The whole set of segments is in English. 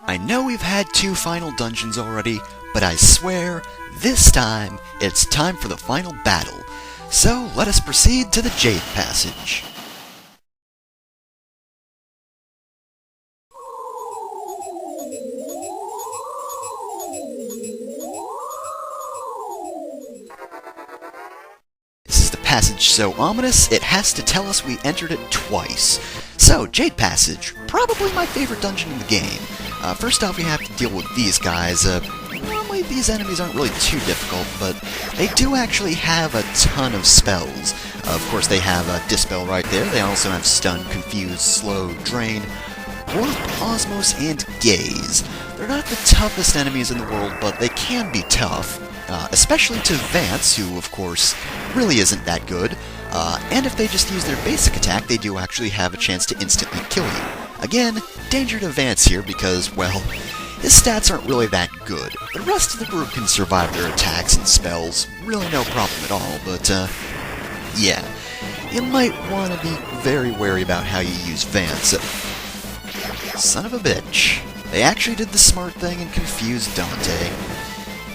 I know we've had 2 final dungeons already, but I swear, this time, it's time for the final battle. So, let us proceed to the Jade Passage. This is the passage so ominous, it has to tell us we entered it twice. So, Jade Passage, probably my favorite dungeon in the game. First off, we have to deal with these guys. Normally, these enemies aren't really too difficult, but they do actually have a ton of spells. Of course, they have Dispel right there. They also have Stun, Confuse, Slow, Drain, Warp, Osmos, and Gaze. They're not the toughest enemies in the world, but they can be tough. Especially to Vance, who, of course, really isn't that good. And if they just use their basic attack, they do actually have a chance to instantly kill you. Again, danger to Vance here because, well, his stats aren't really that good. The rest of the group can survive their attacks and spells, really no problem at all, but, yeah. You might want to be very wary about how you use Vance. Son of a bitch. They actually did the smart thing and confused Dante.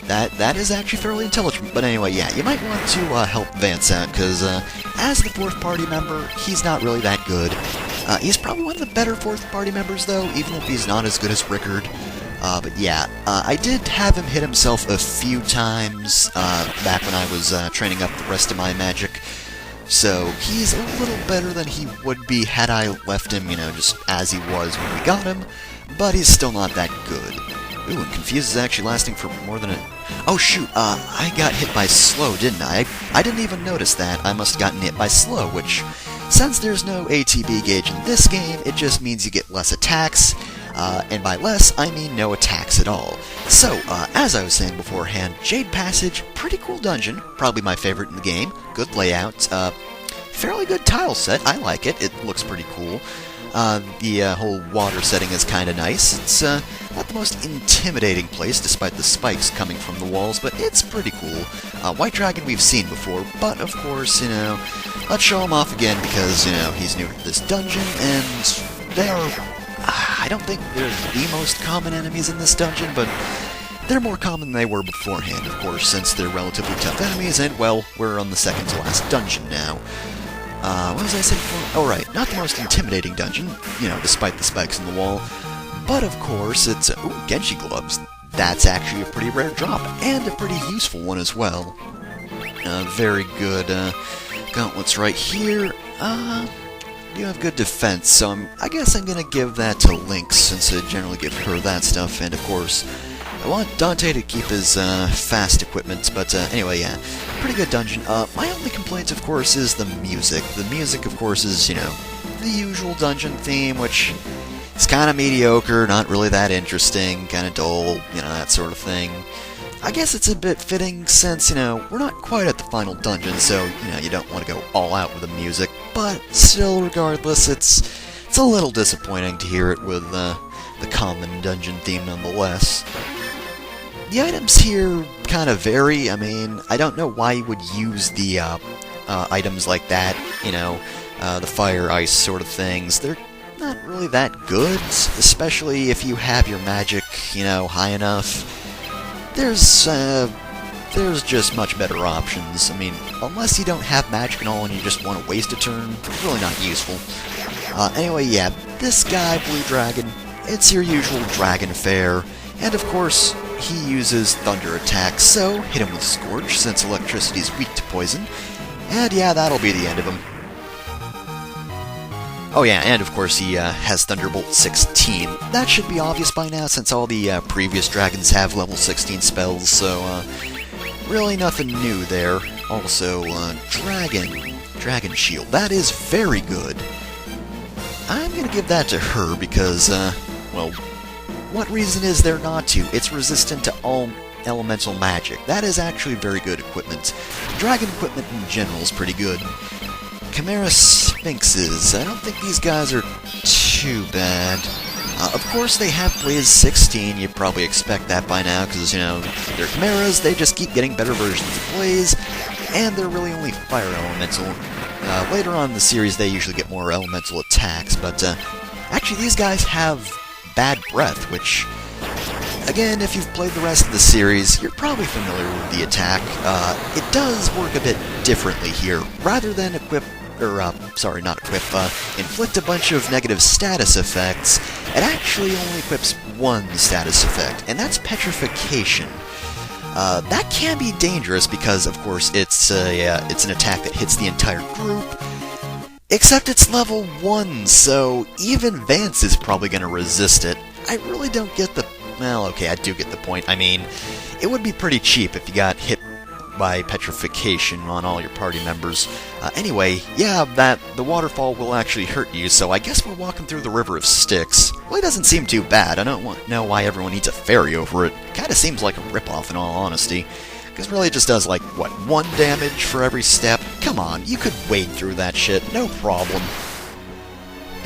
That is actually fairly intelligent, but anyway, yeah, you might want to help Vance out, because as the 4th party member, he's not really that good. He's probably one of the better 4th party members, though, even if he's not as good as Rickard. But yeah, I did have him hit himself a few times back when I was training up the rest of my magic, so he's a little better than he would be had I left him, you know, just as he was when we got him, but he's still not that good. Ooh, and Confuse is actually lasting for more than a... Oh shoot, I got hit by Slow, didn't I? I didn't even notice that. I must have gotten hit by Slow, which, since there's no ATB gauge in this game, it just means you get less attacks, and by less, I mean no attacks at all. So, as I was saying beforehand, Jade Passage, pretty cool dungeon, probably my favorite in the game, good layout, fairly good tile set, I like it, it looks pretty cool. The whole water setting is kind of nice. It's not the most intimidating place, despite the spikes coming from the walls, but it's pretty cool. White Dragon we've seen before, but of course, you know, let's show him off again because, you know, he's new to this dungeon, and they're... I don't think they're the most common enemies in this dungeon, but they're more common than they were beforehand, of course, since they're relatively tough enemies, and, well, we're on the second to last dungeon now. What was I saying before? Oh, right, not the most intimidating dungeon, you know, despite the spikes in the wall. But, of course, it's... ooh, Genji Gloves. That's actually a pretty rare drop, and a pretty useful one as well. Very good, gauntlets right here. You have good defense, so I guess I'm gonna give that to Lynx, since I generally give her that stuff, and, of course, I want Dante to keep his fast equipment, but anyway, yeah, pretty good dungeon. My only complaint, of course, is the music. The music, of course, is, you know, the usual dungeon theme, which is kind of mediocre, not really that interesting, kind of dull, you know, that sort of thing. I guess it's a bit fitting since, you know, we're not quite at the final dungeon, so, you know, you don't want to go all out with the music, but still, regardless, it's a little disappointing to hear it with the common dungeon theme nonetheless. The items here kind of vary. I mean, I don't know why you would use the items like that, you know, the fire, ice sort of things. They're not really that good, especially if you have your magic, you know, high enough. There's just much better options. I mean, unless you don't have magic at all and you just want to waste a turn, it's really not useful. Anyway, yeah, this guy, Blue Dragon, it's your usual dragon fare, and of course, he uses thunder attacks, so hit him with Scorch, since electricity is weak to poison, and yeah, that'll be the end of him. Oh yeah, and of course he has Thunderbolt 16. That should be obvious by now, since all the previous dragons have level 16 spells, so really nothing new there. Also, Dragon Shield, that is very good. I'm gonna give that to her because, well, what reason is there not to? It's resistant to all elemental magic. That is actually very good equipment. Dragon equipment in general is pretty good. Chimera Sphinxes. I don't think these guys are too bad. Of course, they have Blaze 16. You probably expect that by now, because, you know, they're Chimeras. They just keep getting better versions of Blaze, and they're really only Fire Elemental. Later on in the series, they usually get more elemental attacks, but actually, these guys have Bad Breath, which Again, if you've played the rest of the series, you're probably familiar with the attack. It does work a bit differently here. Rather than inflict a bunch of negative status effects, it actually only equips one status effect, and that's Petrification. That can be dangerous because, of course, it's an attack that hits the entire group, except it's level 1, so even Vance is probably going to resist it. I really don't get the... Well, okay, I do get the point. I mean, it would be pretty cheap if you got hit by Petrification on all your party members. Anyway, yeah, the waterfall will actually hurt you, so I guess we're walking through the River of Styx. Well, it doesn't seem too bad. I don't know why everyone needs a ferry over it. Kinda seems like a ripoff in all honesty. Because really it just does, like, what, 1 damage for every step? Come on, you could wade through that shit, no problem.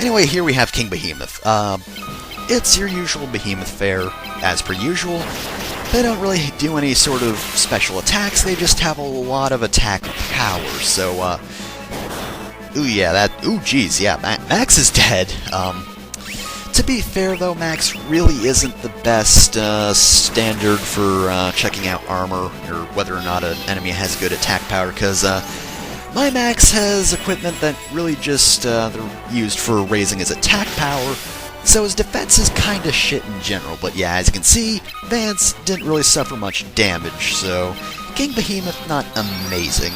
Anyway, here we have King Behemoth. It's your usual Behemoth fare, as per usual. They don't really do any sort of special attacks, they just have a lot of attack power, so, geez, yeah, Max is dead. To be fair, though, Max really isn't the best, standard for, checking out armor, or whether or not an enemy has good attack power, because, my Max has equipment that really just, they're used for raising his attack power, so his defense is kinda shit in general, but yeah, as you can see, Vance didn't really suffer much damage, so King Behemoth not amazing.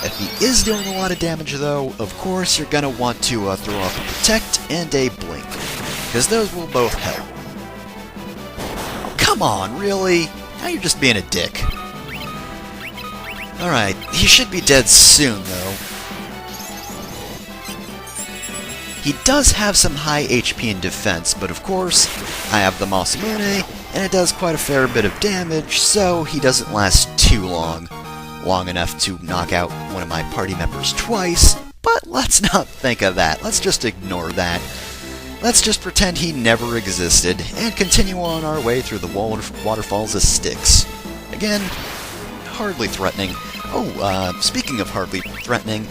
If he is doing a lot of damage though, of course you're gonna want to throw off a Protect and a Blink, because those will both help. Oh, come on, really? Now you're just being a dick. Alright, he should be dead soon though. He does have some high HP and defense, but of course, I have the Masamune, and it does quite a fair bit of damage, so he doesn't last too long. Long enough to knock out one of my party members twice, but let's not think of that. Let's just ignore that. Let's just pretend he never existed, and continue on our way through the waterfalls of Styx. Again, hardly threatening. Oh, speaking of hardly threatening,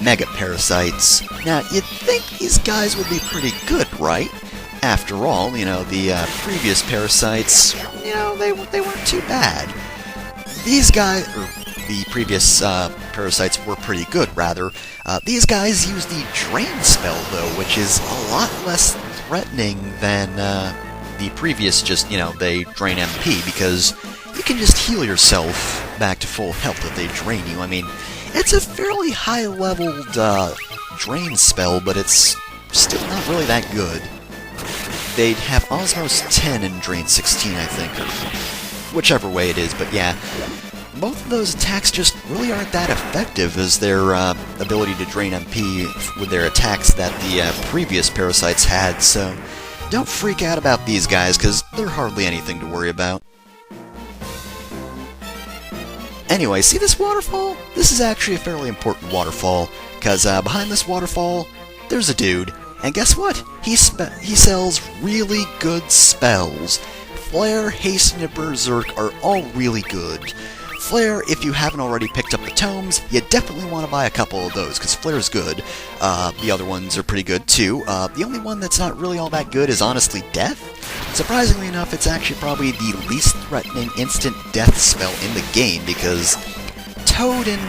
Mega Parasites. Now, you'd think these guys would be pretty good, right? After all, you know, the previous Parasites, you know, they weren't too bad. These guys, or the previous Parasites were pretty good, rather. These guys use the Drain spell, though, which is a lot less threatening than the previous, just, you know, they drain MP, because you can just heal yourself back to full health if they drain you. I mean, it's a fairly high-leveled drain spell, but it's still not really that good. They'd have Osmos 10 and Drain 16, I think, or whichever way it is, but yeah. Both of those attacks just really aren't that effective as their ability to drain MP with their attacks that the previous Parasites had, so don't freak out about these guys, because they're hardly anything to worry about. Anyway, see this waterfall? This is actually a fairly important waterfall, because behind this waterfall, there's a dude, and guess what? He sells really good spells. Flare, Hasten, and Berserk are all really good. Flare, if you haven't already picked up the tomes, you definitely want to buy a couple of those, because Flare's good. The other ones are pretty good, too. The only one that's not really all that good is honestly Death. Surprisingly enough, it's actually probably the least threatening instant death spell in the game, because Toad and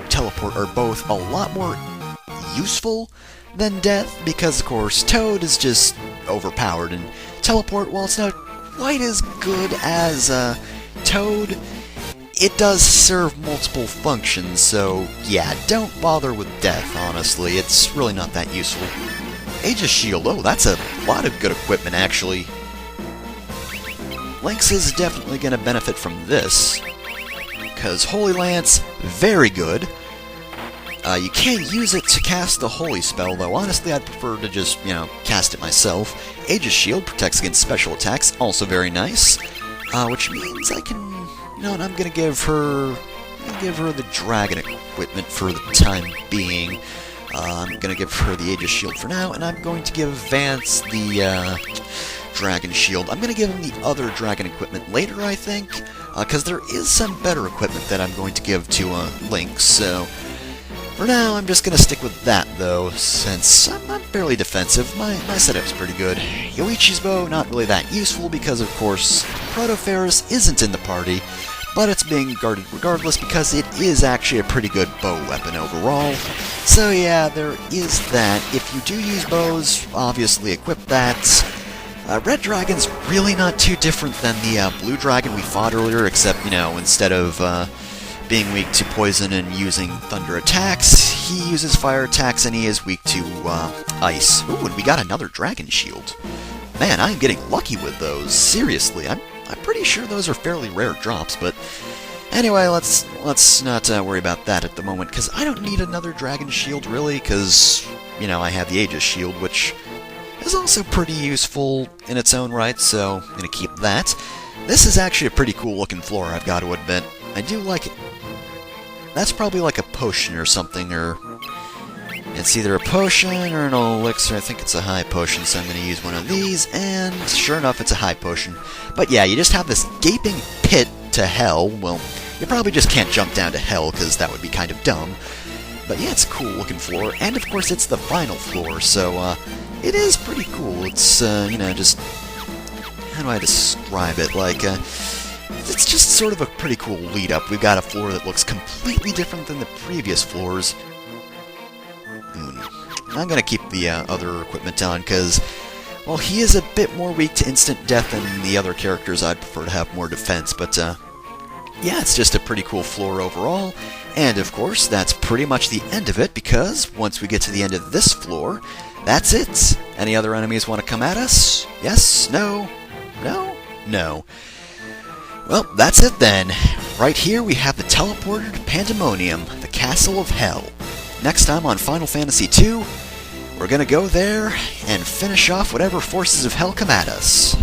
Teleport are both a lot more useful than Death, because, of course, Toad is just overpowered, and Teleport, while it's not quite as good as Toad, it does serve multiple functions, so yeah, don't bother with Death, honestly. It's really not that useful. Aegis Shield, oh, that's a lot of good equipment, actually. Lynx is definitely going to benefit from this, because Holy Lance, very good. You can't use it to cast the Holy Spell, though honestly I'd prefer to just, you know, cast it myself. Aegis Shield protects against special attacks, also very nice. Which means I can... You know what, I'm gonna give her the Dragon equipment for the time being. I'm gonna give her the Aegis Shield for now, and I'm going to give Vance the Dragon Shield. I'm gonna give him the other Dragon equipment later, I think, because there is some better equipment that I'm going to give to Lynx, so... For now, I'm just going to stick with that, though, since I'm fairly defensive. My setup's pretty good. Yoichi's bow, not really that useful because, of course, Proto-Ferris isn't in the party, but it's being guarded regardless because it is actually a pretty good bow weapon overall. So yeah, there is that. If you do use bows, obviously equip that. Red Dragon's really not too different than the Blue Dragon we fought earlier, except, you know, instead of being weak to poison and using thunder attacks, he uses fire attacks and he is weak to ice. Ooh, and we got another dragon shield. Man, I'm getting lucky with those. Seriously, I'm pretty sure those are fairly rare drops, but anyway, let's not worry about that at the moment, because I don't need another dragon shield, really, because, you know, I have the Aegis shield, which is also pretty useful in its own right, so I'm going to keep that. This is actually a pretty cool looking floor, I've got to admit. I do like it. That's probably like a potion or something, or it's either a potion or an elixir. I think it's a high potion, so I'm going to use one of these, and sure enough, it's a high potion. But yeah, you just have this gaping pit to hell. Well, you probably just can't jump down to hell, because that would be kind of dumb. But yeah, it's a cool looking floor, and of course it's the final floor, so it is pretty cool. It's, you know, just, how do I describe it? Like, it's just sort of a pretty cool lead-up. We've got a floor that looks completely different than the previous floors. I'm going to keep the other equipment on, because, well, he is a bit more weak to instant death than the other characters. I'd prefer to have more defense, but, yeah, it's just a pretty cool floor overall. And, of course, that's pretty much the end of it, because once we get to the end of this floor, that's it. Any other enemies want to come at us? Yes? No? No? No. Well, that's it then. Right here we have the teleporter to Pandemonium, the Castle of Hell. Next time on Final Fantasy II, we're gonna go there and finish off whatever forces of hell come at us.